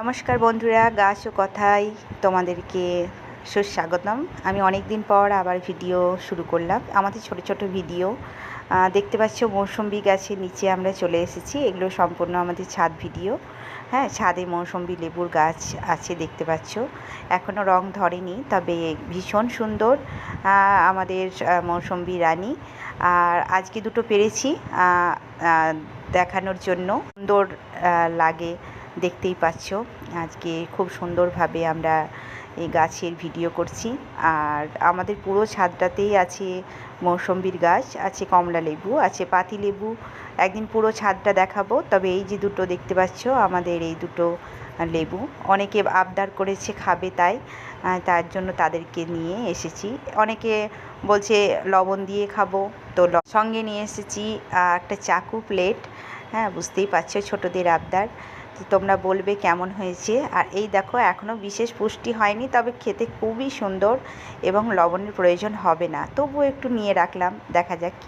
নমস্কার বন্ধুরা, গাছ ও কথায় তোমাদেরকে সুস্বাগতম। আমি অনেক দিন পর আবার ভিডিও শুরু করলাম, আমাদের ছোট ছোট ভিডিও। দেখতে পাচ্ছ মৌসুম্বি গাছের নিচে আমরা চলে এসেছি। এগুলো সম্পূর্ণ আমাদের ছাদ ভিডিও। হ্যাঁ, ছাদে মৌসুম্বি লেবুর গাছ আছে, দেখতে পাচ্ছ। এখনও রং ধরেনি, তবে ভীষণ সুন্দর আমাদের মৌসুম্বি রানী। আর আজকে দুটো পেরেছি দেখানোর জন্য। সুন্দর লাগে, দেখতেই পাচ্ছ। আজকে খুব সুন্দরভাবে আমরা এই গাছের ভিডিও করছি। আর আমাদের পুরো ছাদটাতেই আছে মৌসুম্বির গাছ, আছে কমলা লেবু, আছে পাতি লেবু। একদিন পুরো ছাদটা দেখাবো। তবে এই যে দুটো দেখতে পাচ্ছ, আমাদের এই দুটো লেবু অনেকে আবদার করেছে খাবে, তার জন্য তাদেরকে নিয়ে এসেছি। অনেকে বলছে লবণ দিয়ে খাবো, তো সঙ্গে নিয়ে এসেছি একটা চাকু প্লেট। হ্যাঁ, বুঝতেই পারছো ছোটদের আবদার। তোমরা বলবে কেমন হয়েছে। আর এই দেখো, এখনও বিশেষ পুষ্টি হয়নি, তবে খেতে খুবই সুন্দর এবং লবণের প্রয়োজন হবে না, তবুও একটু নিয়ে রাখলাম, দেখা যাক কি